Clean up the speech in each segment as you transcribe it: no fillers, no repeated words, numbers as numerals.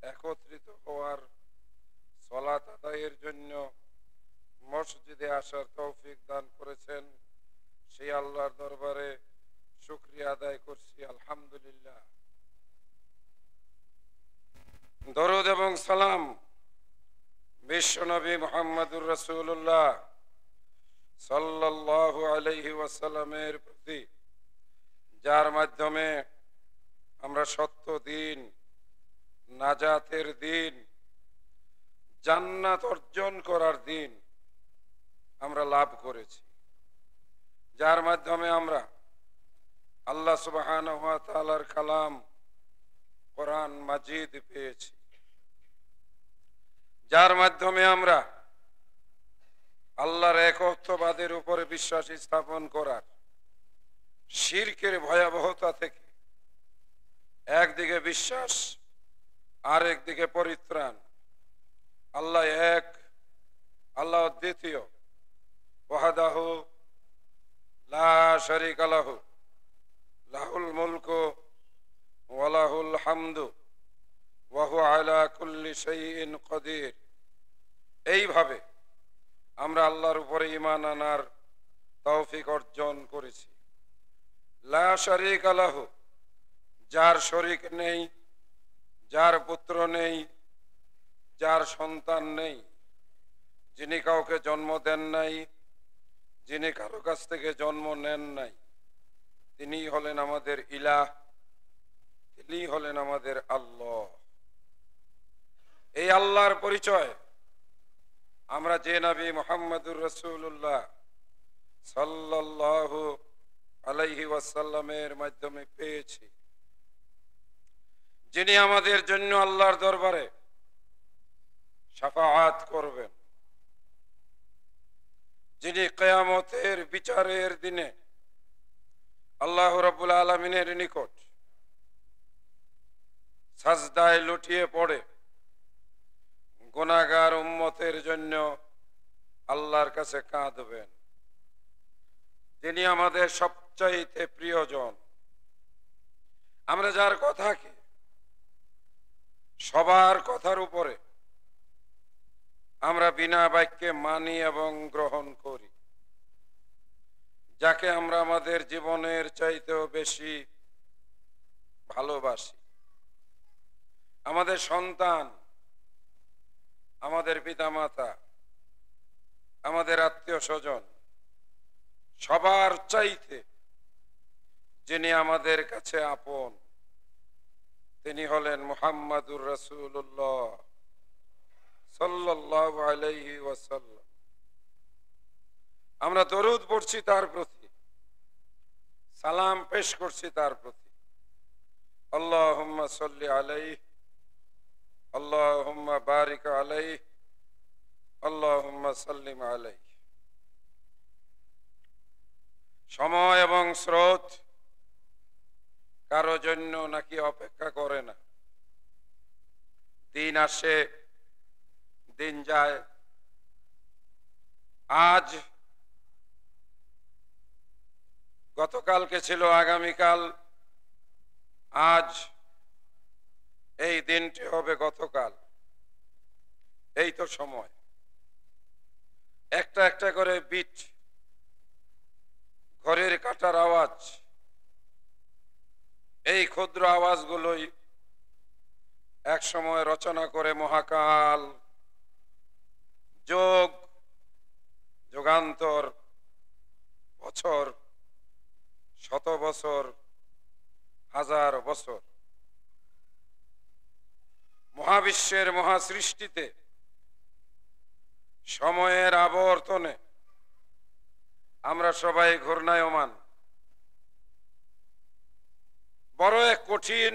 একত্রিত হওয়ার সালাত আদায়ের জন্য মসজিদে আসার তৌফিক দান করেছেন, সেই আল্লাহর দরবারে শুকরিয়া আদায় করছি। আলহামদুলিল্লাহ। দরুদ এবং সালাম বিশ্বনবী মুহাম্মদুর রাসূলুল্লাহ সাল্লাল্লাহু আলাইহি ওয়াসাল্লামের প্রতি, যার মাধ্যমে আমরা সত্য দিন, নাজাতের দিন, জান্নাত অর্জন করার দিন আমরা লাভ করেছি, যার মাধ্যমে আমরা আল্লাহ সুবহানাহু ওয়া তাআলার কালাম কোরআন মাজিদ পেয়েছি, যার মাধ্যমে আমরা আল্লাহর একত্ববাদের উপরে বিশ্বাস স্থাপন করার, শিরকের ভয়াবহতা থেকে একদিকে বিশ্বাস, আরেকদিকে পরিত্রাণ। আল্লাহ এক, আল্লাহ দ্বিতীয়, ওয়াহদাহু লা শারীকা লাহু, লাহুল মুলকু ওয়া লাহুল হামদু ওয়া হুয়া আলা কুল্লি শাইইন কাদির। এইভাবে আমরা আল্লাহর উপরে ঈমান আনার তৌফিক অর্জন করেছি। লা শারীকা লাহু, যার শরীক নেই, যার পুত্র নেই, যার সন্তান নেই, যিনি কাউকে জন্ম দেন নাই, যিনি কারো কাছ থেকে জন্ম নেন নাই, তিনি হলেন আমাদের ইলাহ, তিনি হলেন আমাদের আল্লাহ। এই আল্লাহর পরিচয় আমরা যে নবী মুহাম্মদুর রাসূলুল্লাহ সাল্লাল্লাহু আলাইহি ওয়াসাল্লামের মাধ্যমে পেয়েছি, যিনি আমাদের জন্য আল্লাহর দরবারে শাফাআত করবেন, যিনি কিয়ামতের বিচারের দিনে আল্লাহ রাব্বুল আলামিনের নিকট সাজদায় লুটিয়ে পড়ে গুনাহগার উম্মতের জন্য আল্লাহর কাছে কাঁদবেন। তিনি আমাদের সবচাইতে প্রিয়জন। আমরা যার কথাকে সবার কথার উপরে আমরা বিনা বাক্যে মানি এবং গ্রহণ করি, যাকে আমরা আমাদের জীবনের চাইতেও বেশি ভালোবাসি, আমাদের সন্তান, আমাদের পিতামাতা, আমাদের আত্মীয় স্বজন, সবার চাইতে যিনি আমাদের কাছে আপন, তিনি হলেন মুহাম্মাদুর রাসূলুল্লাহ সাল্লাল্লাহু আলাইহি ওয়াসাল্লাম। আমরা দরুদ পড়ছি তার প্রতি, সালাম পেশ করছি তার প্রতি। আল্লাহুম্মা সাল্লি আলাইহি, আল্লাহুম্মা বারিক আলাইহি, আল্লাহুম্মা সাল্লিম আলাইহি। সময় এবং স্রোত কারো জন্য নাকি অপেক্ষা করে না। দিন আসে, দিন যায়। আজ গতকালকে ছিল আগামীকাল, আজ এই দিনটি হবে গতকাল। এই তো সময়। একটা একটা করে বিট, ঘড়ির কাঁটার আওয়াজ, এই ক্ষুদ্র আওয়াজগুলোই এক সময় রচনা করে মহাকাল, যোগ, যুগান্তর, বছর, শত বছর, হাজার বছর। মহাবিশ্বের মহাসৃষ্টিতে সময়ের আবর্তনে আমরা সবাই ঘূর্ণায়মান। বড় এক কঠিন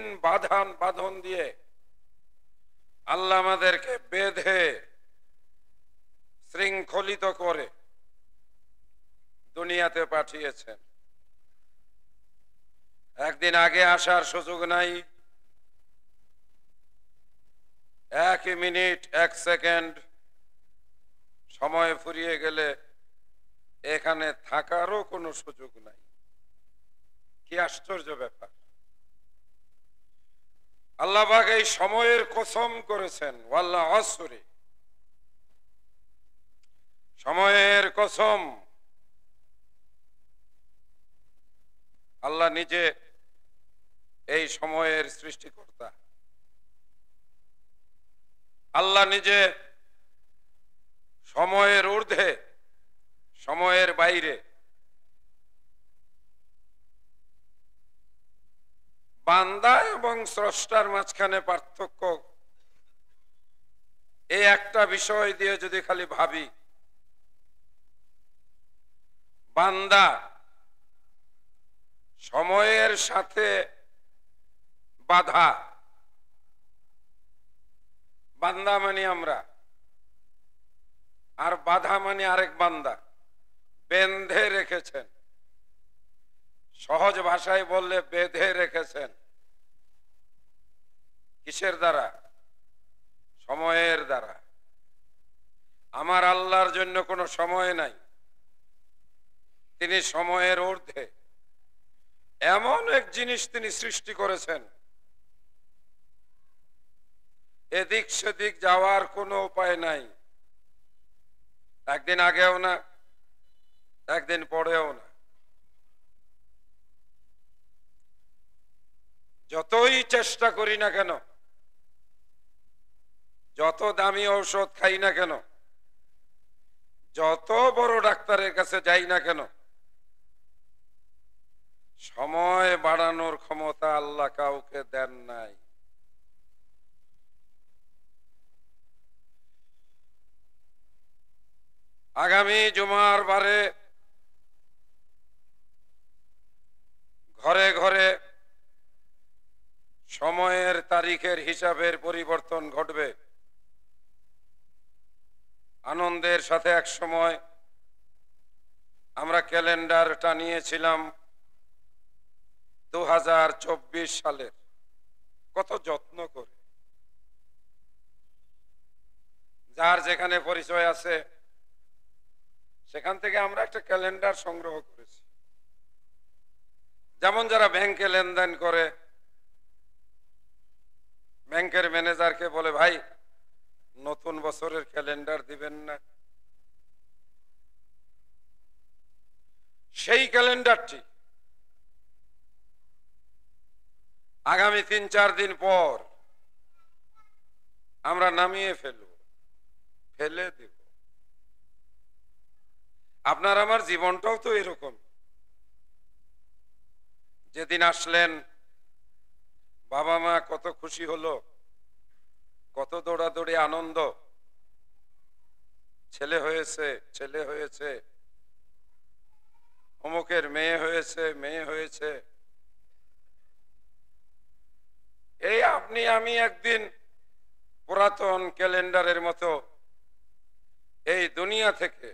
বাঁধন দিয়ে আল্লাহ আমাদেরকে বেঁধে শৃঙ্খলিত করে দুনিয়াতে পাঠিয়েছেন। একদিন আগে আসার সুযোগ নাই, এক মিনিট, এক সেকেন্ড সময় ফুরিয়ে গেলে এখানে থাকারও কোনো সুযোগ নাই। কি আশ্চর্য ব্যাপার! আল্লাহ পাক এই সময়ের কসম করেছেন, ওয়াল্লাহ আসরে, সময়ের কসম। আল্লাহ নিজে এই সময়ের সৃষ্টিকর্তা, আল্লাহ নিজে সময়ের ঊর্ধ্বে, সময়ের বাইরে। বান্দা এবং স্রষ্টার মাঝখানে পার্থক্য এই একটা বিষয় দিয়ে যদি খালি ভাবি, বান্দা সময়ের সাথে বাধা, বান্দা মানে আমরা, আর বাধা মানে আরেক বান্দা, বেঁধে রেখেছেন। সহজ ভাষায় বললে বেঁধে রেখেছেন। কিসের দ্বারা? সময়ের দ্বারা। আমার আল্লাহর জন্য কোনো সময় নাই, তিনি সময়ের ঊর্ধ্বে। এমন এক জিনিস তিনি সৃষ্টি করেছেন, এদিক সেদিক যাওয়ার কোনো উপায় নাই। একদিন আগেও না, একদিন পরেও না। যতই চেষ্টা করি না কেন, যত দামি ঔষধ খাই না কেন, যত বড় ডাক্তারের কাছে যাই না কেন, সময় বাড়ানোর ক্ষমতা আল্লাহ কাউকে দেন নাই। আগামী জুমার বারে ঘরে ঘরে সময়ের তারিখের হিসাবের পরিবর্তন ঘটবে। আনন্দের সাথে এক সময় আমরা ক্যালেন্ডার টানিয়েছিলাম 2024 সালের, কত যত্ন করে। যার যেখানে পরিচয় আছে সেখান থেকে আমরা একটা ক্যালেন্ডার সংগ্রহ করেছি। যেমন যারা ব্যাংকে লেনদেন করে, ব্যাংকের ম্যানেজারকে বলে, ভাই নতুন বছরের ক্যালেন্ডার দিবেন না? সেই ক্যালেন্ডারটি আগামী 3-4 দিন পর আমরা নামিয়ে ফেলে দেব। আপনার আমার জীবনটাও তো এরকম। যেদিন আসলেন, বাবা মা কত খুশি হলো, কত দৌড়াদৌড়ি আনন্দ, ছেলে হয়েছে, ছেলে হয়েছে, অমুকের মেয়ে হয়েছে, মেয়ে হয়েছে। এই আপনি আমি একদিন পুরাতন ক্যালেন্ডারের মতো এই দুনিয়া থেকে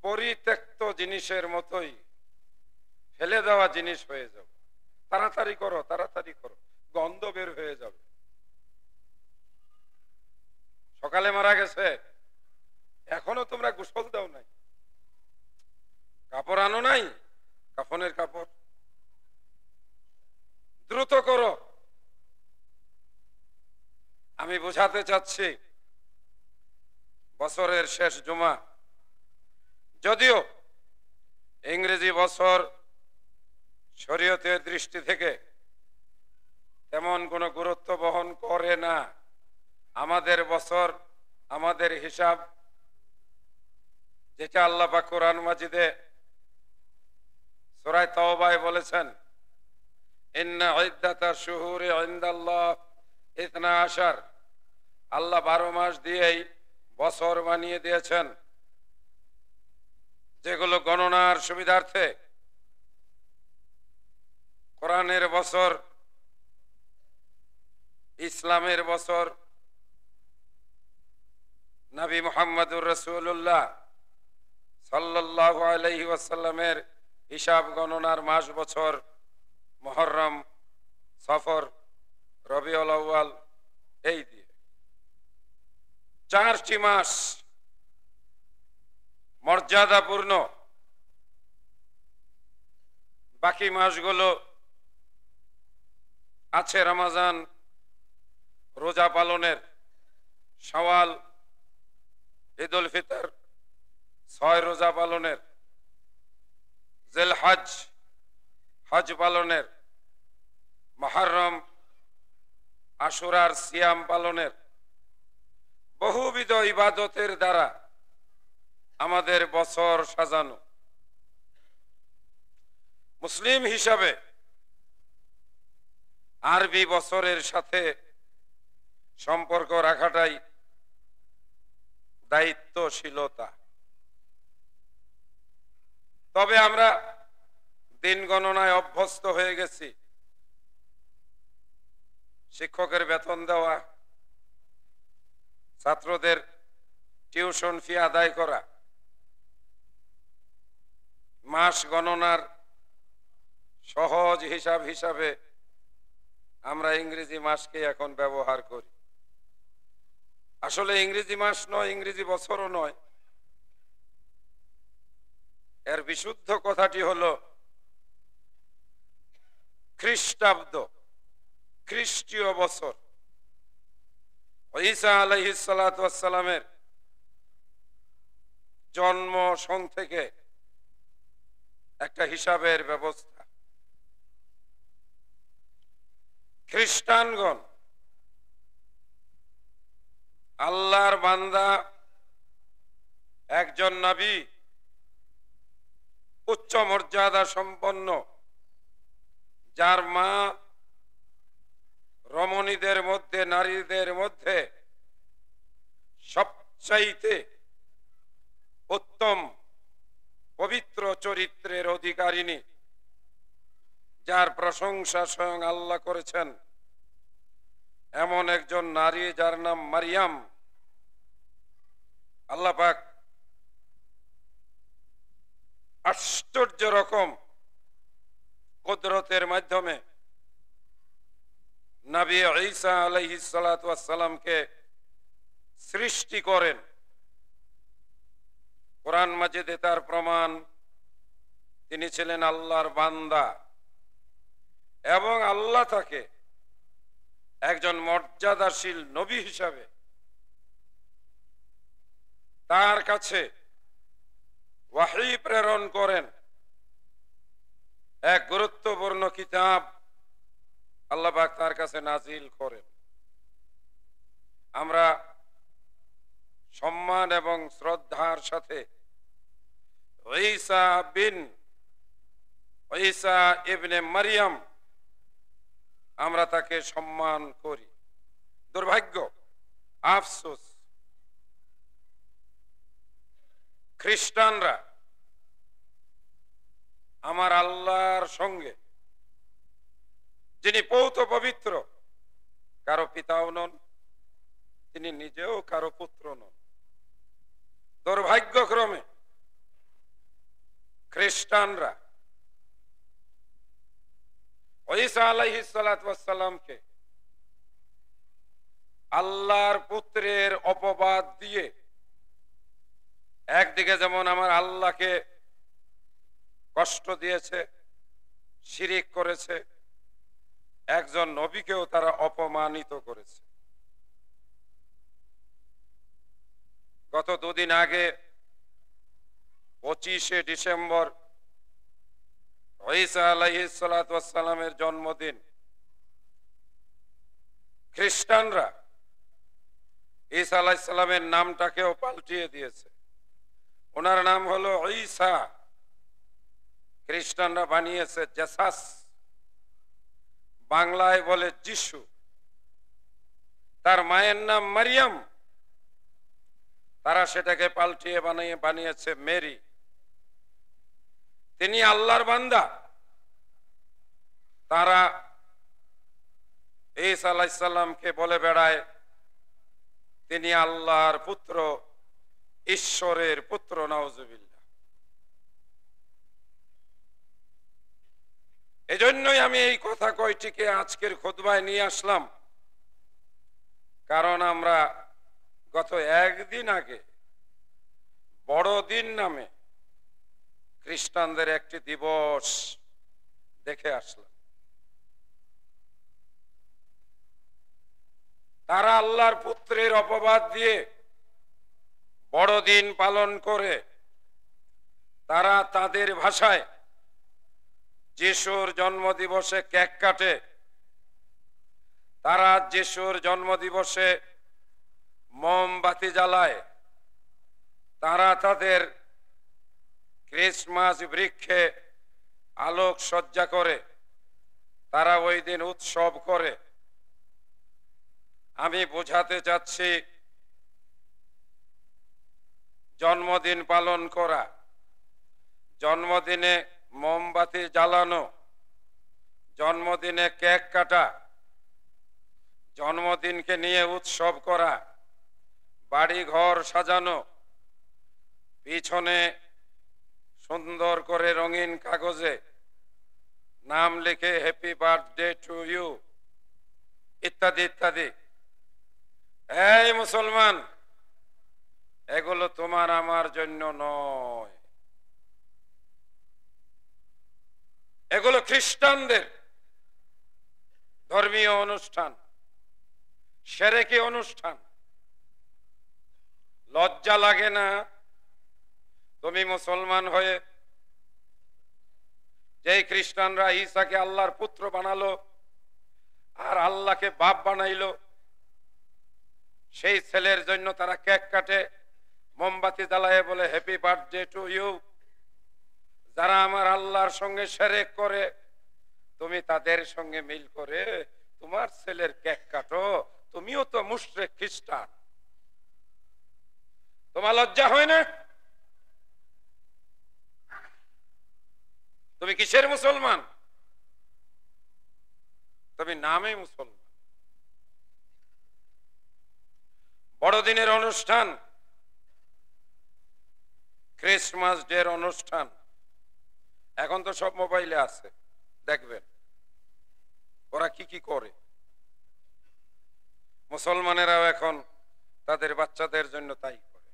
পরিত্যক্ত জিনিসের মতোই ফেলে দেওয়া জিনিস হয়ে যাবে। তাড়াতাড়ি করো, তাড়াতাড়ি করো, গন্ধ বের হয়ে যাবে। সকালে মারা গেছে, এখনো তোমরা গোসল দাও নাই, কাপড় আনো নাই, কাফনের কাপড় দ্রুত করো। আমি বোঝাতে চাচ্ছি, বছরের শেষ জুমা, যদিও ইংরেজি বছর শরীয়তের দৃষ্টি থেকে তেমন কোনো গুরুত্ব বহন করে না। আমাদের বছর, আমাদের হিসাব, যেটা আল্লাহ পাক কোরআন মাজিদে সূরা তাওবায় বলেছেন, ইন্না ইদ্দাতাশ শুহুরি ইনদাল্লাহ 12, আল্লাহ 12 মাস দিয়েই বছর বানিয়ে দিয়েছেন, যেগুলো গণনার সুবিধার্থে কোরআনের বছর, ইসলামের বছর, নবী মুহাম্মদুর রাসূলুল্লাহ সাল্লাল্লাহু আলাইহি ওয়াসাল্লামের হিসাব গণনার মাস বছর মুহররম, সফর, রবিউল আউয়াল, এই দিয়ে 4টি মাস মর্যাদাপূর্ণ। বাকি মাসগুলো আছে রমজান রোজা পালনের, শাওয়াল, ঈদ উল ফিতর 6 রোজা পালনের, জিলহজ হজ পালনের, মুহররম আশুরার সিয়াম পালনের, বহুবিধ ইবাদতের দ্বারা আমাদের বছর সাজানো। মুসলিম হিসাবে আরবি বছরের সাথে সম্পর্ক রাখাটাই দায়িত্বশীলতা। তবে আমরা দিন গণনায় অভ্যস্ত হয়ে গেছি। শিক্ষকের বেতন দেওয়া, ছাত্রদের টিউশন ফি আদায় করা, মাস গণনার সহজ হিসাব হিসাবে আমরা ইংরেজি মাসকে এখন ব্যবহার করি। আসলে ইংরেজি মাস নয়, ইংরেজি বছরও নয়। এর বিশুদ্ধ কথাটি হলো খ্রিস্টাব্দ, খ্রিস্টীয় বছর। ঈসা আলাইহিস সালাতু ওয়াস সালামের জন্ম সন থেকে একটা হিসাবের ব্যবস্থা। খ্রিস্টানগণ আল্লাহর বান্দা, একজন নবী, উচ্চ মর্যাদা সম্পন্ন, যার মা রমণীদের মধ্যে, নারীদের মধ্যে সবচাইতে উত্তম পবিত্র চরিত্রের অধিকারিণী, যার প্রশংসা স্বয়ং আল্লাহ করেছেন, এমন একজন নারী যার নাম মারিয়াম। আল্লাহ পাক আশ্চর্য রকম কুদরতের মাধ্যমে নবী ঈসা আলাইহিস সালাতু ওয়াস সালামকে সৃষ্টি করেন। কোরআন মাজিদে তার প্রমাণ, তিনি ছিলেন আল্লাহর বান্দা এবং আল্লাহ তাকে একজন মর্যাদাশীল নবী হিসাবে তার কাছে ওয়াহী প্রেরণ করেন। এক গুরুত্বপূর্ণ কিতাব আল্লাহ পাক তার কাছে নাজিল করেন। আমরা সম্মান এবং শ্রদ্ধার সাথে ঈসা ইবনে মারিয়াম, আমরা তাকে সম্মান করি। দুর্ভাগ্য, আফসোস, খ্রিস্টানরা আমার আল্লাহর সঙ্গে, যিনি পৌত পবিত্র, কারো পিতাও নন, তিনি নিজেও কারো পুত্র নন, দুর্ভাগ্যক্রমে খ্রিস্টানরা ঈসা আলাইহিস সালাতু ওয়াস সালামকে আল্লাহর পুত্রের অপবাদ দিয়ে একদিকে যেমন আমার আল্লাহকে কষ্ট দিয়েছে, শিরিক করেছে, একজন নবীকেও তারা অপমানিত করেছে। গত দুদিন আগে 25শে ডিসেম্বর ঈসা আলাইহিস সালাতু ওয়াস সালামের জন্মদিন। খ্রিস্টানরা ঈসা আলাইহিস সালামের নামটাকেও পাল্টিয়ে দিয়েছে। ওনার নাম হলো ঈসা, খ্রিস্টানরা বানিয়েছে জেসাস, বাংলায় বলে যিশু। তার মায়ের নাম মারিয়াম, তারা সেটাকে পাল্টিয়ে বানিয়েছে মেরি। তিনি আল্লাহর বান্দা, তারা ঈসা আলাইহিস সালামকে বলে বেড়ায় তিনি আল্লাহর পুত্র, ঈশ্বরের পুত্র। নাউজুবিল্লাহ। এজন্যই আমি এই কথা কয়টিকে আজকের খুতবায় নিয়ে আসলাম, কারণ আমরা গত একদিন আগে বড়দিন নামে খ্রিস্টানদের একটি দিবস দেখে আসলাম। তারা আল্লাহর পুত্রের অপবাদ দিয়ে বড়দিন পালন করে। তারা তাদের ভাষায় যিশুর জন্মদিবসে কেক কাটে। তারা যিশুর জন্মদিবসে মোমবাতি জ্বালায়। তারা তাদের ক্রিসমাস বৃক্ষে আলোক সজ্জা করে। তারা ওই দিন উৎসব করে। আমি বোঝাতে চাচ্ছি, জন্মদিন পালন করা, জন্মদিনে মোমবাতি জ্বালানো, জন্মদিনে কেক কাটা, জন্মদিনকে নিয়ে উৎসব করা, বাড়ি ঘর সাজানো, পিছনে সুন্দর করে রঙিন কাগজে নাম লিখে হ্যাপি বার্থডে টু ইউ ইত্যাদি ইত্যাদি। এই মুসলমান, এগুলো তোমার আমার জন্য নয়, এগুলো খ্রিস্টানদের ধর্মীয় অনুষ্ঠান, শিরকি অনুষ্ঠান। লজ্জা লাগে না তুমি মুসলমান হয়ে? যেই খ্রিস্টানরা ঈসাকে আল্লাহর পুত্র বানালো আর আল্লাহকে বাপ বানাইলো, সেই ছেলের জন্য তারা কেক কাটে, মোমবাতি জ্বালায়, বলে হ্যাপি বার্থডে টু ইউ। যারা আমার আল্লাহর সঙ্গে শিরক করে, তুমি তাদের সঙ্গে মিল করে তোমার ছেলের কেক কাটো। তুমিও তো মুশরিক খ্রিস্টান। তোমার লজ্জা হয় না? তুমি কিসের মুসলমান? তুমি নামে মুসলমান। বড়দিনের অনুষ্ঠান, ক্রিসমাস ডের অনুষ্ঠান, এখন তো সব মোবাইলে আছে, দেখবেন ওরা কি কি করে। মুসলমানেরাও এখন তাদের বাচ্চাদের জন্য তাই করে।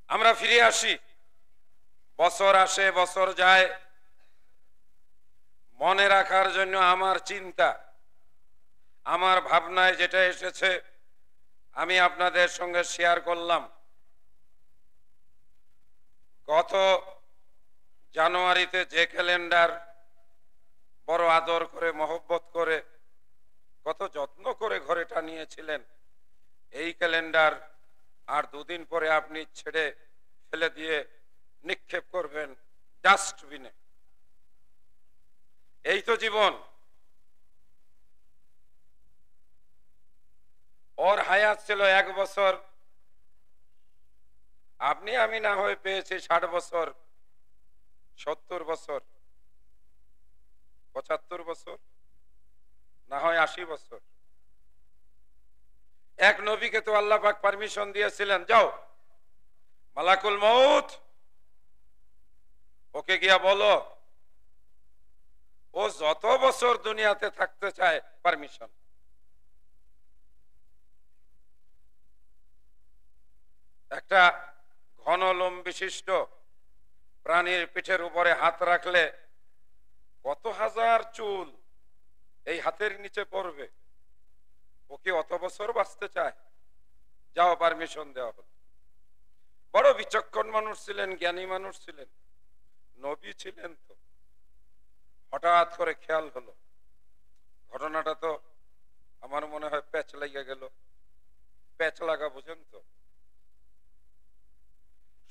আমরা ফিরে আসি, বছর আসে বছর যায়। মনে রাখার জন্য আমার চিন্তা, আমার ভাবনায় যেটা এসেছে আমি আপনাদের সঙ্গে শেয়ার করলাম। গত জানুয়ারিতে যে ক্যালেন্ডার বড় আদর করে, মহব্বত করে, কত যত্ন করে ঘরে টানিয়েছিলেন, এই ক্যালেন্ডার আর দুদিন পরে আপনি ছেড়ে ফেলে দিয়ে নিক্ষেপ করবেন ডাস্টবিনে। এই তো জীবন। ওর হায়াত ছিল 1 বছর, আপনি আমি না হয়ে পেয়েছি 60 বছর, 70 বছর, 75 বছর, না হয় 80 বছর। এক নবীকে তো আল্লাহ পাক পারমিশন দিয়েছিলেন, যাও মালাকুল মউত, ওকে গিয়া বলো ও যত বছর দুনিয়াতে থাকতে চায় পারমিশন। একটা ঘন লোম বিশিষ্ট প্রাণীর পিঠের উপরে হাত রাখলে কত হাজার চুল এই হাতের নিচে পড়বে। ওকে অত বছর বাঁচতে চায়, যাও পারমিশন দেওয়া হলো। বড় বিচক্ষণ মানুষ ছিলেন, জ্ঞানী মানুষ ছিলেন, নবী ছিলেন। তো হঠাৎ করে খেয়াল হলো, ঘটনাটা তো আমার মনে হয় প্যাচ লাগিয়ে গেল। প্যাচ লাগা বুঝেন তো?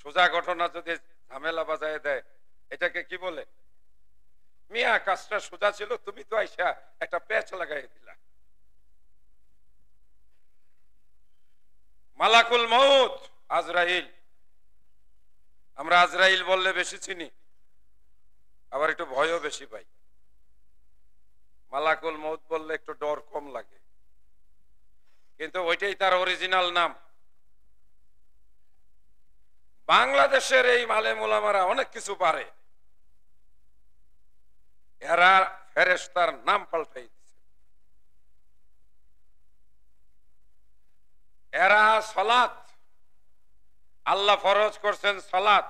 সোজা ঘটনা যদি ঝামেলা বাজায় দেয়, এটাকে কি বলে? মিয়া কাজটা সোজা ছিল, তুমি তো আইসা একটা প্যাচ লাগাই দিলা। মালাকুল মউত আজরাইল, আমরা আজরাইল বললে বেশি চিনি, আবার একটু ভয়ও বেশি পাই। মালাকুল মউত বললে একটু ডর কম লাগে, কিন্তু ওইটাই তার অরিজিনাল নাম। বাংলাদেশের এই মালে মোলামারা অনেক কিছু পারে, এরা ফেরেশতার নাম পাল্টাই দিচ্ছে। এরা সালাত, আল্লাহ ফরজ করছেন সালাত,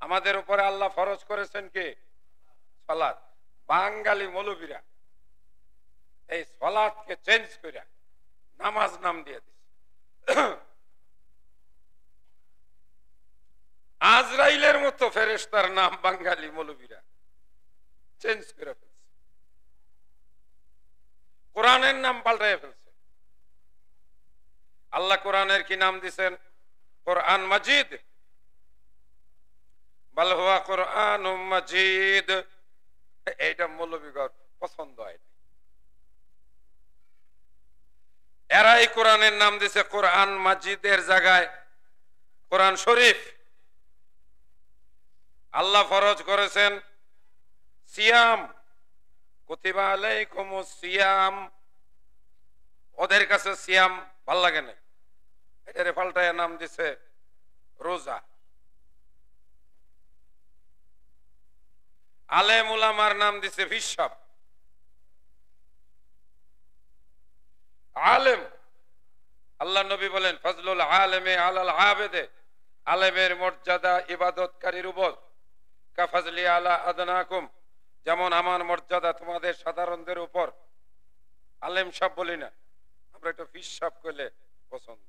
আমাদের উপরে আল্লাহ ফরজ করেছেন কি? সালাত। বাঙালি মৌলবীরা এই সালাতকে চেঞ্জ করে নামাজ নাম দিয়ে দিছে। আজরাইলের মতো ফেরেশতার নাম বাঙালি মৌলবীরা চেঞ্জ করে ফেলছে, কোরআনের নাম পাল্টাই ফেলছে। আল্লাহ কোরআনের কি নাম দিছেন? কোরআন মাজিদ। বাল হুয়া কোরআনুম মাজিদ। এইটা মৌলবীগণ পছন্দ হয় না, এরাই কোরআনের নাম দিছে কোরআন মাজিদের জায়গায় কোরআন শরীফ। আল্লাহ ফরজ করেছেন সিয়াম, কুতিবা আলাইকুমুস সিয়াম। ওদের কাছে সিয়াম ভাল লাগে না, এটারে পাল্টায় নাম দিছে রোজা। আলেম উলামার নাম দিছে হিসাব। আলেম, আল্লাহ নবী বলেন ফজলুল আলেমে আলাল আবেদে, আলেমের মর্যাদা ইবাদতকারীর উপর কাফাজলি আলা আদনাকুম, যেমন আমার মর্যাদা তোমাদের সাধারণদের উপর। আলেম সাহেব বলি না আমরা, একটু হিসাব করলে পছন্দ।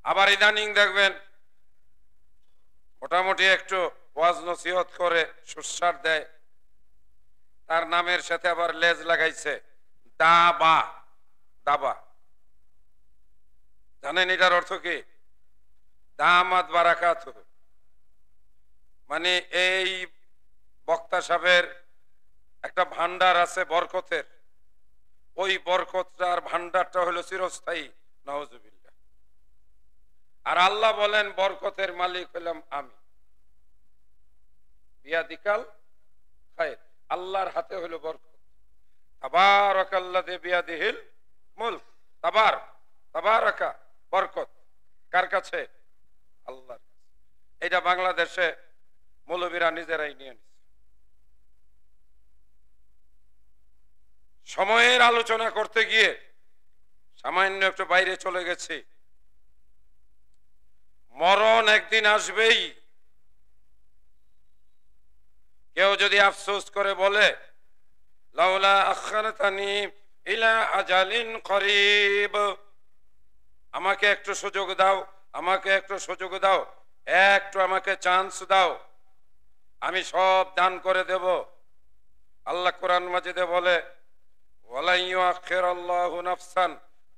আবার ইদানিং দেখবেন মোটামুটি একটু ওয়াজ নসিহত করে সুসার দেয়, তার নামের সাথে আবার লেজ লাগাইছে দাবা। দাবা জানেন এটার অর্থ কি? দামাত বারাকাত, মানে এই বক্তা সাহেবের একটা ভান্ডার আছে বরকতের, ওই বরকতটার ভান্ডারটা হলো চিরস্থায়ী, নাউজুবিল্লাহ। আর আল্লাহ বলেন বরকতের মালিক হলাম আমি, বিয়াদিকাল খায়র, আল্লাহর হাতে হলো বরকত। তাবারাকাল্লাযী বিয়াদিহিল মুলক, তাবার তাবারাকা বরকত কার কাছে? আল্লাহর কাছে। এটা বাংলাদেশে মৌলবীরা নিজেরাই নিয়ে নিছে। সময়ের আলোচনা করতে গিয়ে সামান্য একটু বাইরে চলে গেছি। মরণ একদিন আসবেই। কেউ যদি আফসোস করে বলে লাউলা আখারতানি ইলা আজালিন করিব, আমাকে একটু সুযোগ দাও, আমাকে একটু সুযোগ দাও, একটু আমাকে চান্স দাও, আমি সব দান করে দেব। আল্লাহ কোরআন মাজিদে বলে ওয়ালা ইউআখিরুল্লাহু নাফসান,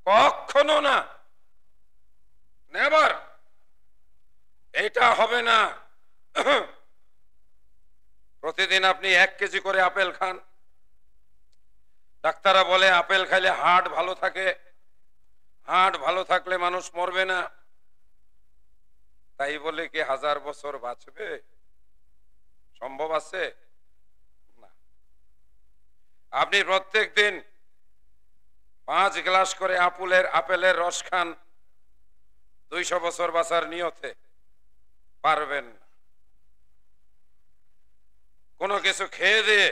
কখনো না, নেভার, এটা হবে না। প্রতিদিন আপনি 1 কেজি করে আপেল খান, ডাক্তাররা বলে আপেল খাইলে হার্ট ভালো থাকে, হার্ট ভালো থাকলে মানুষ মরবে না। তাই বলে কি 1000 বছর বাঁচবে? সম্ভব আছে না। আপনি প্রত্যেক দিন 5 গ্লাস করে আপেলের রস খান, 200 বছর বাঁচার নিয়তে পারবেন না। কোনো কিছু খেয়ে দিয়ে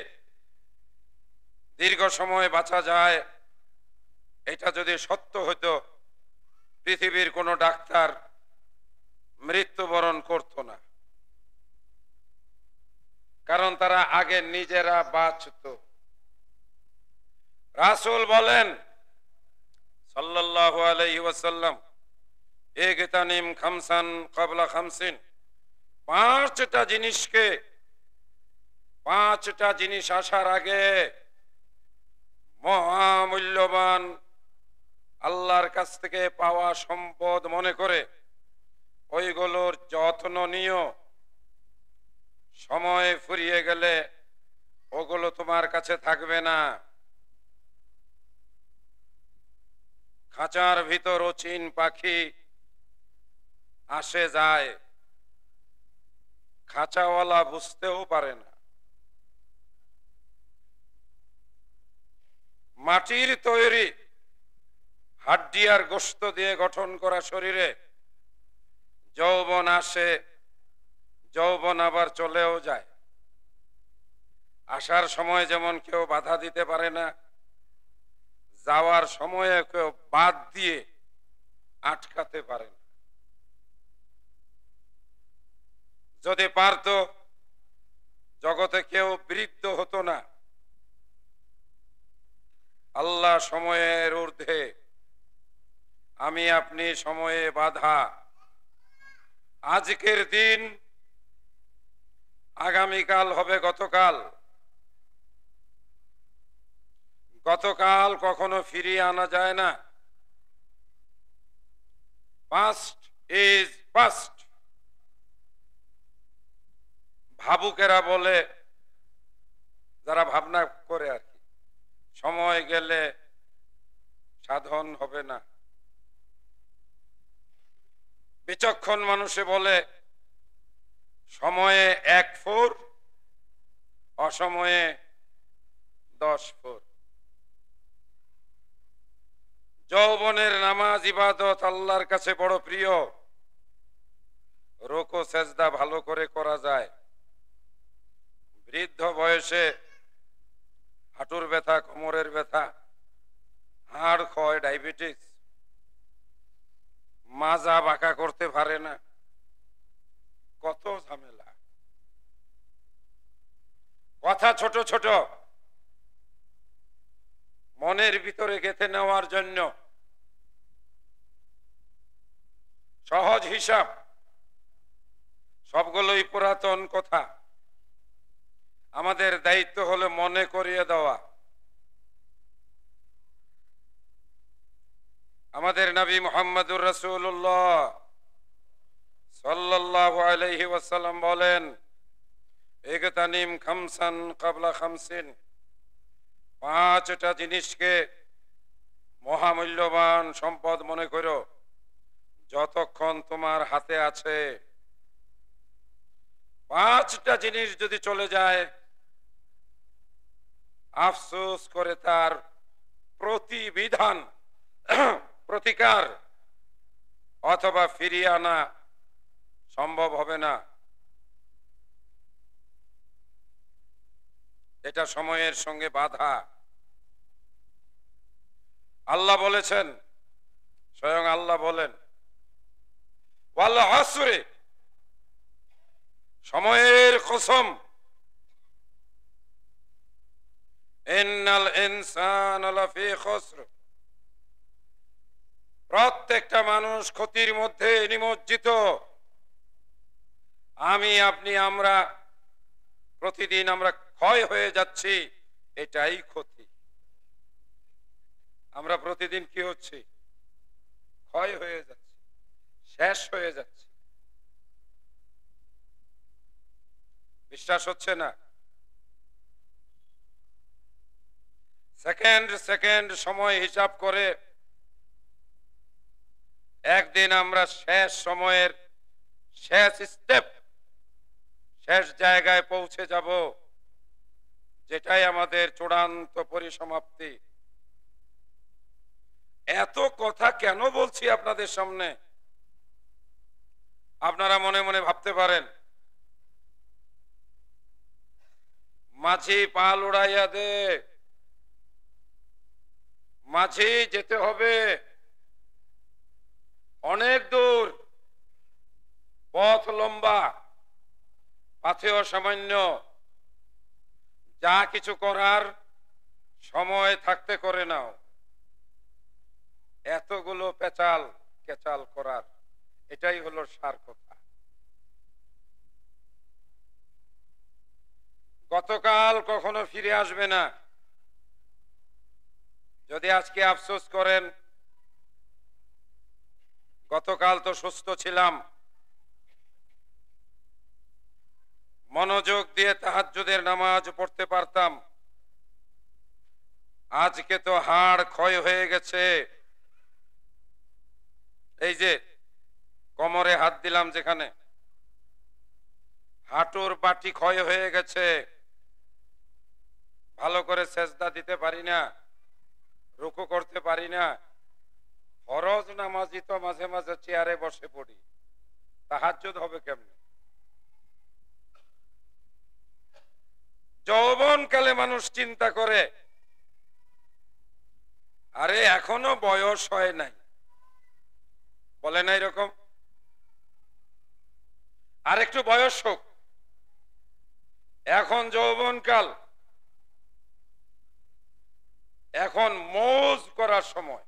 দীর্ঘ সময় বাঁচা যায়, এটা যদি সত্য হতো পৃথিবীর কোনো ডাক্তার মৃত্যুবরণ করত না, কারণ তারা আগে নিজেরা বাঁচত। রাসূল বলেন সাল্লাল্লাহু আলাইহি ওয়াসাল্লাম ইগতানিম খামসান ক্বাবলা খামসিন, 5টা জিনিসকে, 5টা জিনিস আসার আগে মহামূল্যবান আল্লাহর কাছ থেকে পাওয়া সম্পদ মনে করে ওইগুলোর যত্ন নিও। সময় ফুরিয়ে গেলে ওগুলো তোমার কাছে থাকবে না। খাঁচার ভিতর অচিন পাখি আসে যায়, খাঁচাওয়ালা বুঝতেও পারে না। মাটির তৈরি হাড্ডি আর গোশত দিয়ে গঠন করা শরীরে যৌবন আসে, যৌবন আবার চলেও যায়। আসার সময় যেমন কেউ বাধা দিতে পারে না, যাওয়ার সময়ে কেউ বাদ দিয়ে আটকাতে পারে না। যদি পারত জগতে কেউ বৃদ্ধ হতো না, আল্লাহ সময়ের ঊর্ধ্বে, আমি আপনি সময়ে বাধা। আজকের দিন আগামীকাল হবে গতকাল, গতকাল কখনো ফিরিয়ে আনা যায় না। Past is past. ভাবুকেরা বলে, যারা ভাবনা করে আর কি, সময় গেলে সাধন হবে না। বিচক্ষণ মানুষে বলে, সময়ে 1 ফুর, অসময়ে 10 ফুর। যৌবনের নামাজ ইবাদত আল্লাহর কাছে বড় প্রিয়। রুকু সেজদা ভালো করে করা যায়। বৃদ্ধ বয়সে হাঁটুর ব্যথা, কোমরের ব্যথা, হাড় ক্ষয়, ডায়াবেটিস, মাজা বাঁকা করতে পারে না, কত ঝামেলা। কথা ছোট ছোট, মনের ভিতরে গেঁথে নেওয়ার জন্য সহজ হিসাব, সবগুলোই পুরাতন কথা। আমাদের দায়িত্ব হলো মনে করিয়ে দেওয়া। আমাদের নবী মুহাম্মদুর রাসূলুল্লাহ সাল্লাল্লাহু আলাইহি ওয়াসাল্লাম বলেন, ইগতানিম খামসান ক্বাবলা খামসিন। 5টা জিনিসকে মহামূল্যবান সম্পদ মনে করো যতক্ষণ তোমার হাতে আছে। 5টা জিনিস যদি চলে যায়, আফসোস করে তার প্রতিবিধান, প্রতিকার অথবা ফিরিয়ে আনা সম্ভব হবে না। এটা সময়ের সঙ্গে বাধা। আল্লাহ বলেছেন, স্বয়ং আল্লাহ বলেন, ওয়াল আসরে, সময়ের কসম, ইন্নাল ইনসানা লাফি খুসর, প্রত্যেকটা মানুষ ক্ষতির মধ্যে নিমজ্জিত। আমি আপনি আমরা প্রতিদিন আমরা ক্ষয় হয়ে যাচ্ছি, এটাই ক্ষতি। আমরা প্রতিদিন কি হচ্ছে? ক্ষয় হয়ে যাচ্ছে, শেষ হয়ে যাচ্ছে। বিশ্বাস হচ্ছে না? সেকেন্ড সেকেন্ড সময় হিসাব করে একদিন আমরা শেষ সময়ের শেষ স্টেপ, শেষ জায়গায় পৌঁছে যাব, যেটাই আমাদের চূড়ান্ত পরিসমাপ্তি। এত কথা কেন বলছি আপনাদের সামনে? আপনারা মনে মনে ভাবতে পারেন, মাঝি পাল উড়াইয়া দে, মাঝি যেতে হবে অনেক দূর, পথ লম্বা, পাথেয় সামান্য, যা কিছু করার সময় থাকতে করে নাও। এতগুলো পেচাল কেচাল করার, এটাই হলো সার কথা। গতকাল কখনো ফিরে আসবে না। যদি আজকে আফসোস করেন, গতকাল তো সুস্থ ছিলাম, মনোযোগ দিয়ে তাহাজ্জুদের নামাজ পড়তে পারতাম, আজকে তো হাড় ক্ষয় হয়ে গেছে। এই যে কোমরে হাত দিলাম যেখানে, হাঁটুর পাটি ক্ষয় হয়ে গেছে, ভালো করে সেজদা দিতে পারি না, রুকু করতে পারি না। ফরজ নামাজি তো মাঝে মাঝে চেয়ারে বসে পড়ি, তাহাজ্জুদ হবে কেমনে? যৌবনকালে মানুষ চিন্তা করে, আরে এখনো বয়স হয় নাই, বলে না এরকম? আর একটু বয়স হোক, এখন যৌবনকাল। এখন মৌজ করার সময়,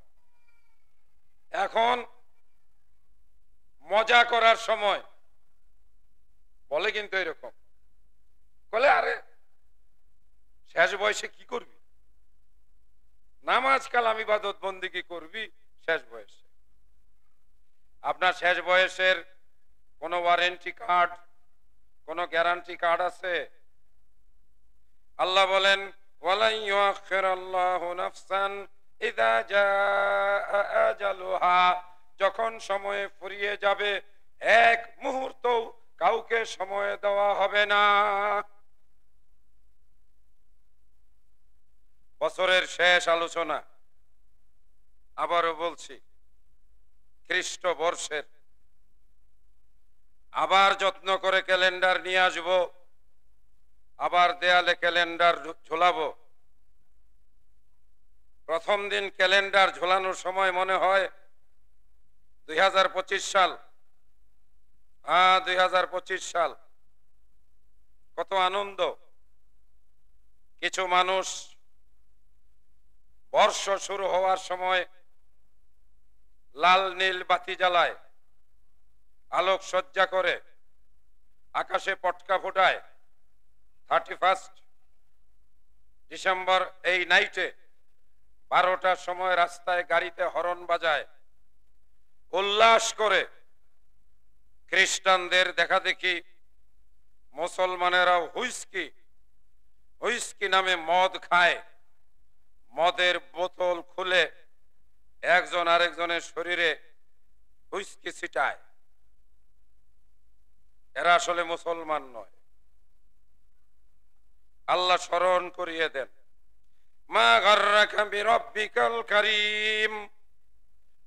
এখন মজা করার সময়। বলে কিন্তু এরকম, বলে আরে শেষ বয়সে কি করবি, নামাজ কালাম ইবাদত বন্দেগী করবি শেষ বয়সে। আপনার শেষ বয়সের কোনো ওয়ারেন্টি কার্ড, কোনো গ্যারান্টি কার্ড আছে? আল্লাহ বলেন ওয়ালাই ইউআখিরাল্লাহু নাফসান ইযা জাআ আজালুহা, যখন সময় ফুরিয়ে যাবে এক মুহূর্ত কাউকে সময় দেওয়া হবে না। বছরের শেষ আলোচনা, আবারও বলছি, খ্রিস্ট বর্ষের আবার যত্ন করে ক্যালেন্ডার নিয়ে আসব, আবার দেয়ালে ক্যালেন্ডার ঝোলাবো। প্রথম দিন ক্যালেন্ডার ঝোলানোর সময় মনে হয় 2025 সাল, 2025 সাল, কত আনন্দ। কিছু মানুষ বর্ষ শুরু হওয়ার সময় লাল নীল বাতি জ্বালায়, আলোক সজ্জা করে, আকাশে পটকা ফোটায়। 31 ডিসেম্বর এই নাইটে 12টার সময় রাস্তায় গাড়িতে হর্ন বাজায়, উল্লাস করে। খ্রিস্টানদের দেখা দেখি মুসলমানেরাও হুইস্কি হুইস্কি নামে মদ খায়, মদের বোতল খুলে একজন আরেকজনের শরীরে হুইস্কি ছিটায়। এরা আসলে মুসলমান নয়। আল্লাহ স্মরণ করিয়ে দেন, মা গাররাকা বিরব্বিকাল কারীম,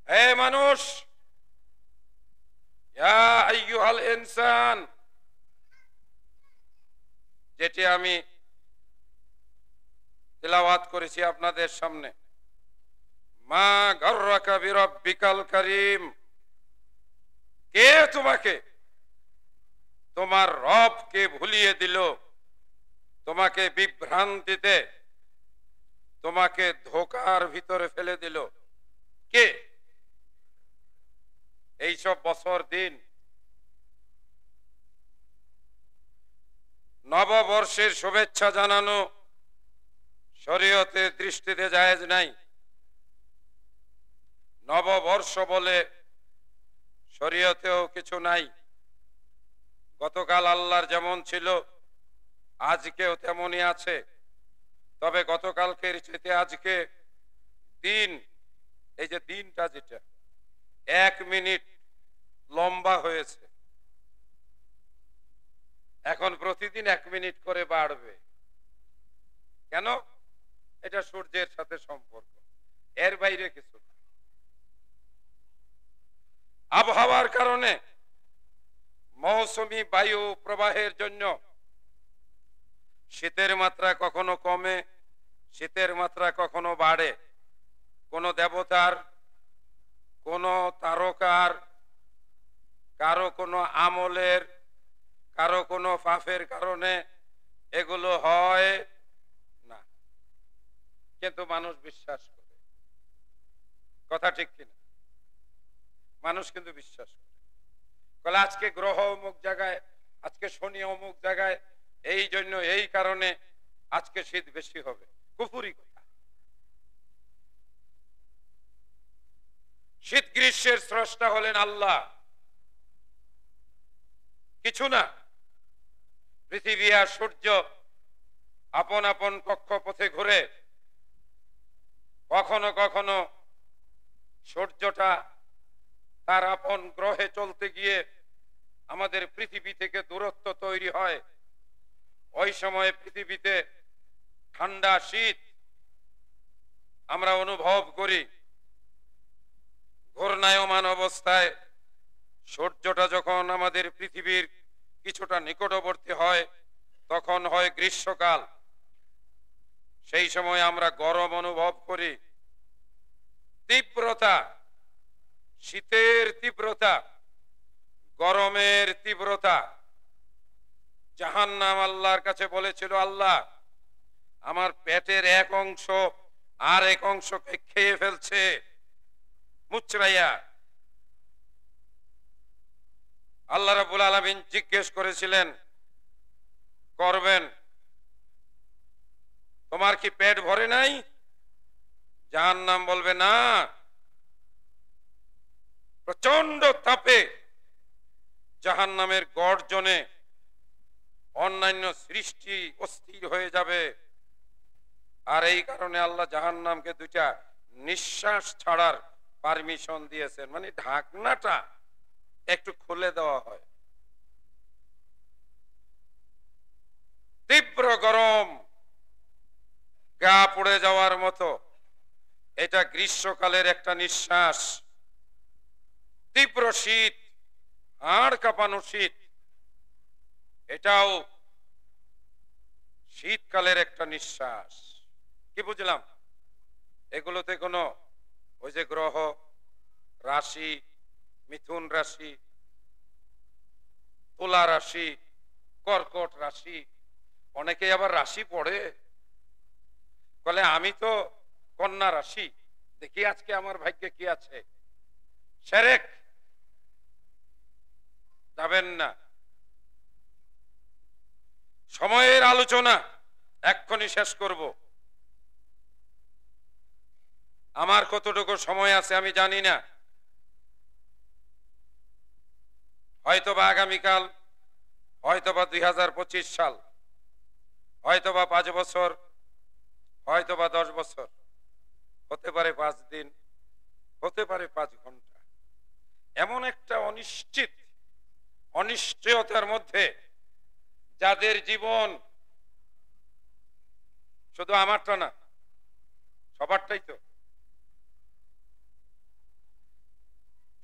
হে মানুষ, ইয়া আইয়ুহাল ইনসান, যেটি আমি তিলাওয়াত করেছি আপনাদের সামনে, মা গাররাকা বিরব্বিকাল কারীম, কে তোমাকে তোমার রবকে ভুলিয়ে দিল, তোমাকে বিভ্রান্তিতে, তোমাকে ধোকার ভিতরে ফেলে দিল? কে? এইসব বছর দিন নববর্ষের শুভেচ্ছা জানানো শরীয়তের দৃষ্টিতে জায়েজ নাই। নববর্ষ বলে শরীয়তেও কিছু নাই। গতকাল আল্লাহর যেমন ছিল আজকেও তেমনই আছে, তবে গতকালকের চেয়ে আজকে দিন, এই যে দিনটা যেটা 1 মিনিট লম্বা হয়েছে, এখন প্রতিদিন 1 মিনিট করে বাড়বে। কেন? এটা সূর্যের সাথে সম্পর্ক, এর বাইরে কিছু না। আবহাওয়ার কারণে, মৌসুমী বায়ু প্রবাহের জন্য শীতের মাত্রা কখনো কমে, শীতের মাত্রা কখনো বাড়ে। কোন দেবতার, কোন তারকার, কারো কোনো আমলের, কারো কোনো পাপের কারণে এগুলো হয় না, কিন্তু মানুষ বিশ্বাস করে। কথা ঠিক কিনা? মানুষ কিন্তু বিশ্বাস করে। বলে আজকে গ্রহ অমুক জায়গায়, আজকে শনি অমুক জায়গায়, এই জন্য এই কারণে আজকে শীত বেশি হবে। কুফুরি কথা। শীত গ্রীষ্মের স্রষ্টা হলেন আল্লাহ, কিছু না। পৃথিবী আর সূর্য আপন আপন কক্ষপথে ঘুরে। কখনো কখনো সূর্যটা তার আপন গ্রহে চলতে গিয়ে আমাদের পৃথিবী থেকে দূরত্ব তৈরি হয়। ওই সময় পৃথিবীতে ঠান্ডা শীত আমরা অনুভব করি। ঘূর্ণায়মান অবস্থায় সূর্যটা যখন আমাদের পৃথিবীর কিছুটা নিকটবর্তী হয় তখন হয় গ্রীষ্মকাল। সেই সময় আমরা গরম অনুভব করি। তীব্রতা, শীতের তীব্রতা, গরমের তীব্রতা। জাহান্নাম আল্লাহর কাছে বলেছিল, আল্লাহ আমার পেটের এক অংশ আর এক অংশকে খেয়ে ফেলছে মুচড়াইয়া। আল্লাহ রাব্বুল আলামিন জিজ্ঞেস করেছিলেন, করবেন, তোমার কি পেট ভরে নাই? জাহান্নাম বলবে না, প্রচন্ড তাপে জাহান্নামের গর্জনে অন্যান্য সৃষ্টি অস্থির হয়ে যাবে। আর এই কারণে আল্লাহ জাহান্নামকে দুইটা নিঃশ্বাস ছাড়ার পারমিশন দিয়েছেন, মানে ঢাকনাটা একটু খুলে দেওয়া হয়। তীব্র গরম, গা পুড়ে যাওয়ার মতো, এটা গ্রীষ্মকালের একটা নিঃশ্বাস। তীব্র শীত, হাড় কাঁপানো শীত, এটাও শীতকালের একটা নিঃশ্বাস। কি বুঝলাম? এগুলোতে কোনো ওই যে গ্রহ রাশি, মিথুন রাশি, তুলা রাশি, কর্কট রাশি, অনেকে আবার রাশি পড়ে, বলে আমি তো কন্যা রাশি, দেখি আজকে আমার ভাগ্যে কি আছে। শিরক, যাবেন না। সময়ের আলোচনা এক্ষুনি শেষ করব। আমার কতটুকু সময় আছে আমি জানি না, হয়তোবা আগামীকাল, হয়তোবা 2025 সাল, হয়তোবা 5 বছর, হয়তোবা 10 বছর, হতে পারে 5 দিন, হতে পারে 5 ঘন্টা। এমন একটা অনিশ্চয়তার মধ্যে যাদের জীবন, শুধু আমারটা না, সবারটাই তো।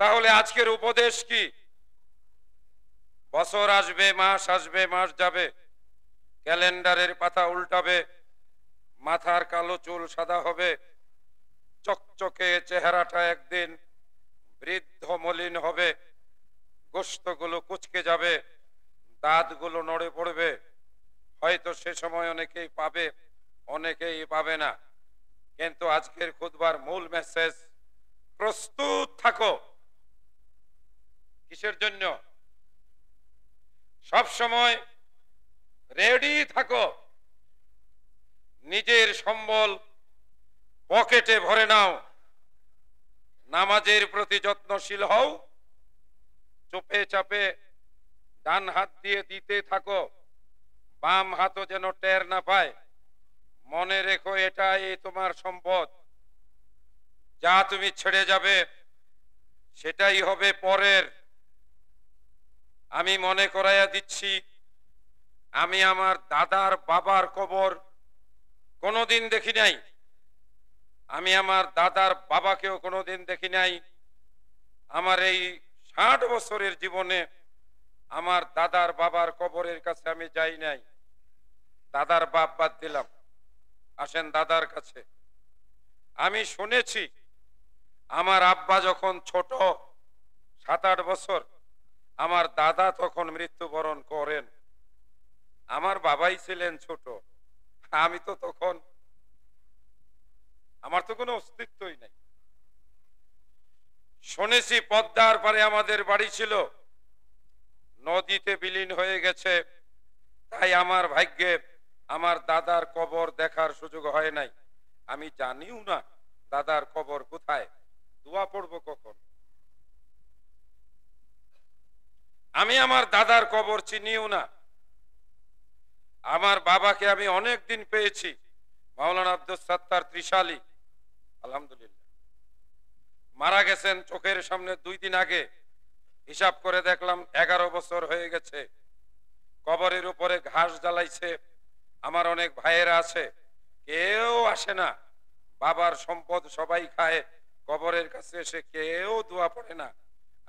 তাহলে আজকের উপদেশ কি? বছর আসবে, মাস আসবে, মাস যাবে, ক্যালেন্ডারের পাতা উল্টাবে, মাথার কালো চুল সাদা হবে, চকচকে চেহারাটা একদিন বৃদ্ধ মলিন হবে, গোশতগুলো কুচকে যাবে, দাঁতগুলো নড়ে পড়বে। হয়তো সে সময় অনেকেই পাবে, অনেকেই পাবে না। কিন্তু আজকের খুতবার মূল মেসেজ, প্রস্তুত থাকো। কিসের জন্য? সব সময় রেডি থাকো। নিজের সম্বল পকেটে ভরে নাও। নামাজের প্রতি যত্নশীল হও, চুপে চাপে ডান হাত দিয়ে দিতে থাকো, বাম হাতও যেন টের না পায়। মনে রেখো, এটাই তোমার সম্পদ। যা তুমি ছেড়ে যাবে সেটাই হবে পরের। আমি মনে করাইয়া দিচ্ছি, আমি আমার দাদার বাবার কবর কোনোদিন দেখি নাই, আমি আমার দাদার বাবাকেও কোনোদিন দেখি নাই। আমার এই 60 বছরের জীবনে আমার দাদার বাবার কবরের কাছে আমি যাই নাই। দাদার বাপ বাদ দিলাম, আসেন দাদার কাছে। আমি শুনেছি আমার আব্বা যখন ছোট, 7-8 বছর, আমার দাদা তখন মৃত্যুবরণ করেন। আমার বাবাই ছিলেন ছোট, আমি তো তখন, আমার তো কোনো অস্তিত্বই নাই। শুনেছি পদ্মার পারে আমাদের বাড়ি ছিল, নদীতে বিলীন হয়ে গেছে, তাই আমার ভাগ্যে আমার দাদার কবর দেখার সুযোগ হয় নাই। আমি জানিও না দাদার কবর কোথায়, দোয়া পড়বো কখন। আমি আমার দাদার কবর চিনিও না। আমার বাবাকে আমি অনেক দিন পেয়েছি, মাওলানা আব্দুল সাত্তার ত্রিশালী, আলহামদুলিল্লাহ মারা গেছেন চোখের সামনে 2 দিন আগে। হিসাব করে দেখলাম 11 বছর হয়ে গেছে। কবরের উপরে ঘাস জ্বালাইছে, আমার অনেক ভাইয়েরা আছে, কেউ আসে না। বাবার সম্পদ সবাই খায়, কবরের কাছে এসে কেউ দোয়া পড়ে না।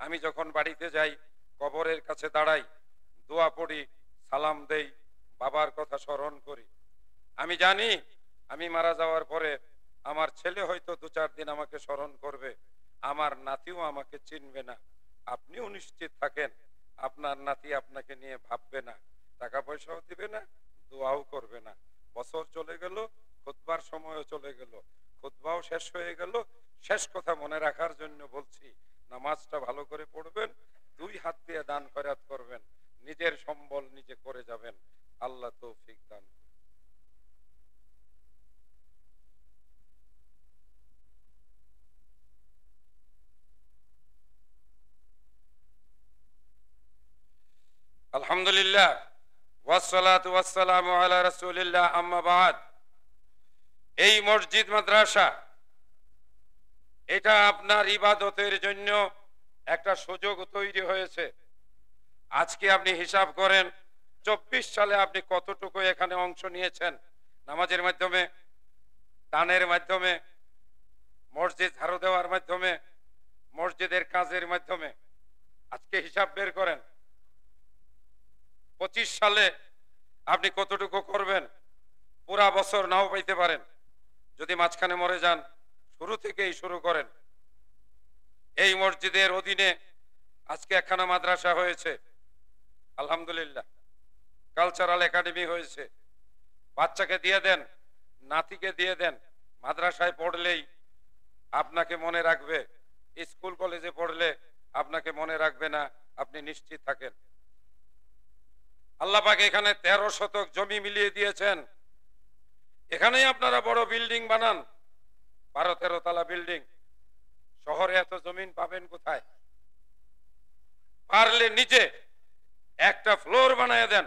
আমি যখন বাড়িতে যাই, কবরের কাছে দাঁড়াই, দোয়া পড়ি, সালাম দেই, বাবার কথা স্মরণ করি। আমি জানি আমি মারা যাওয়ার পরে আমার ছেলে হয়তো 2-4 দিন আমাকে স্মরণ করবে, আমার নাতিও আমাকে চিনবে না। আপনিও নিশ্চিত থাকেন, আপনার নাতি আপনাকে নিয়ে ভাববে না, টাকা পয়সাও দিবে না, দোয়াও করবে না। বছর চলে গেল, খুতবার সময়ও চলে গেল, খুতবাও শেষ হয়ে গেল। শেষ কথা মনে রাখার জন্য বলছি, নামাজটা ভালো করে পড়বেন, 2 হাত দিয়ে দান খয়রাত করবেন, নিজের সম্বল নিজে করে যাবেন। আল্লাহ তৌফিক দান করুন। আলহামদুলিল্লাহ, ওয়াসসালাতু ওয়াসসালামু আলা রাসূলিল্লাহ, আম্মা বাদ। এই মসজিদ মাদ্রাসা এটা আপনার ইবাদতের জন্য একটা সুযোগ তৈরি হয়েছে। আজকে আপনি হিসাব করেন 24 সালে আপনি কতটুকু এখানে অংশ নিয়েছেন, নামাজের মাধ্যমে, দানের মাধ্যমে, মসজিদ ঝাড়ু দেওয়ার মাধ্যমে, মসজিদের কাজের মাধ্যমে। আজকে হিসাব বের করেন 25 সালে আপনি কতটুকু করবেন। পুরা বছর নাও পাইতে পারেন, যদি মাঝখানে মরে যান। শুরু থেকেই শুরু করেন। এই মসজিদের অধীনে আজকে একখানা মাদ্রাসা হয়েছে, আলহামদুলিল্লাহ। কালচারাল একাডেমি হয়েছে। বাচ্চাকে দিয়ে দেন, নাতিকে দিয়ে দেন, মাদ্রাসায় পড়লেই আপনাকে মনে রাখবে, স্কুল কলেজে পড়লে আপনাকে মনে রাখবে না, আপনি নিশ্চিত থাকেন। আল্লাহ পাক এখানে 13 শতক জমি মিলিয়ে দিয়েছেন। এখানেই আপনারা বড় বিল্ডিং বানান, 12-13 তলা বিল্ডিং। শহরে এত জমিন পাবেন কোথায়? পারলে নিচে একটা ফ্লোর বানায় দেন।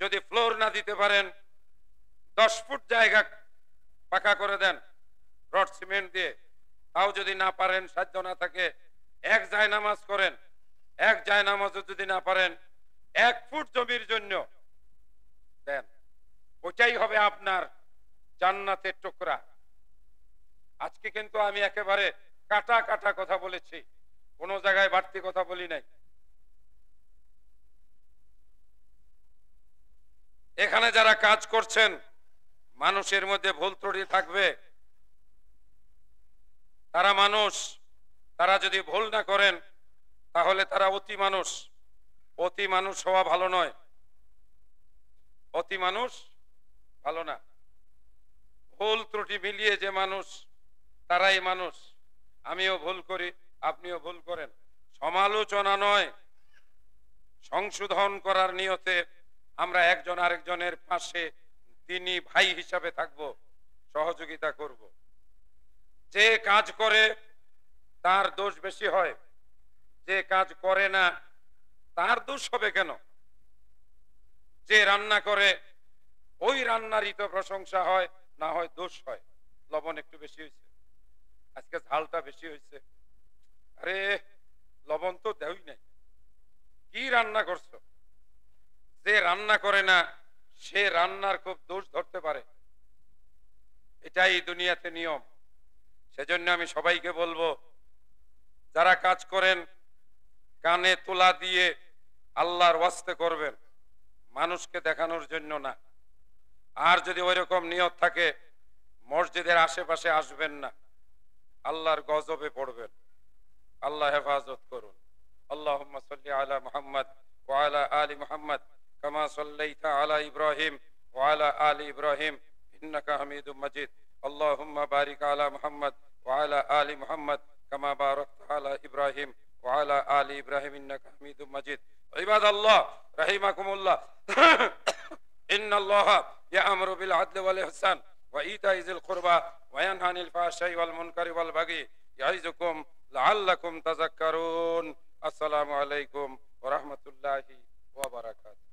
যদি ফ্লোর না দিতে পারেন, 10 ফুট জায়গা পাকা করে দেন রড সিমেন্ট দিয়ে। তাও যদি না পারেন, সাধ্য না থাকে, এক জায়নামাজ করেন। এক জায়নামাজও যদি না পারেন, 1 ফুট জমির জন্য দেন। ওইটাই হবে আপনার জান্নাতের টুকরা। আজকে কিন্তু আমি একেবারে কাটা কাটা কথা বলেছি, কোন জায়গায় বাড়তি কথা বলি নাই। এখানে যারা কাজ করছেন, মানুষের মধ্যে ভুল ত্রুটি থাকবে। তারা মানুষ, তারা যদি ভুল না করেন তাহলে তারা অতি মানুষ। অতি মানুষ হওয়া ভালো নয়, অতি মানুষ ভালো না। ভুল ত্রুটি মিলিয়ে যে মানুষ, তারাই মানুষ। আমিও ভুল করি, আপনিও ভুল করেন। সমালোচনা নয়, সংশোধন করার নিয়তে আমরা একজন আরেকজনের পাশে দিনী ভাই হিসাবে থাকব, সহযোগিতা করব। যে কাজ করে তার দোষ বেশি হয়, যে কাজ করে না তার দোষ হবে কেন? যে রান্না করে ওই রান্নারই তো প্রশংসা হয়, না হয় দোষ হয়। লবণ একটু বেশি হয়েছে, আজকে ঝালটা বেশি হয়েছে, আরে লবণ তো দেওই নাই, কি রান্না করছো? যে রান্না করে না সে রান্নার খুব দোষ ধরতে পারে। এটাই দুনিয়াতে নিয়ম। সেজন্য আমি সবাইকে বলবো, যারা কাজ করেন কানে তোলা দিয়ে আল্লাহর ওয়াস্তে করবেন, মানুষকে দেখানোর জন্য না। আর যদি ওইরকম নিয়ত থাকে, মসজিদের আশেপাশে আসবেন না, আল্লাহর গজবে পড়বেন। আল্লাহ হেফাজত করুন। আল্লাহুম্মা সাল্লি আলা মুহাম্মদ ওয়া আলা আলি মুহাম্মদ কামা সাল্লাইতা আলা ইব্রাহিম ওয়া আলা আলি ইব্রাহিম ইন্নাকা হামিদুম মাজিদ। আল্লাহুম্মা বারিক আলা মুহাম্মদ ওয়া আলা আলি মুহাম্মদ কামা বারাকতা আলা ইব্রাহিম ওয়া আলা আলি ইব্রাহিম ইন্নাকা হামিদুম মাজিদ। ইবাদাল্লাহ রাহিমাকুমুল্লাহ, ইন্নাল্লাহা ইয়া'মুরু বিল আদলি ওয়াল ইহসান ওয়া ইতা'i যিল কুরবা ওয়া ইয়ানহা আনিল ফাহশাই ওয়াল মুনকারি ওয়াল বাগি ইয়া'iযুকুম লাআল্লাকুম তাযাক্কারুন। আসসালামু আলাইকুম ওয়া রাহমাতুল্লাহি ওয়া বারাকাতুহু।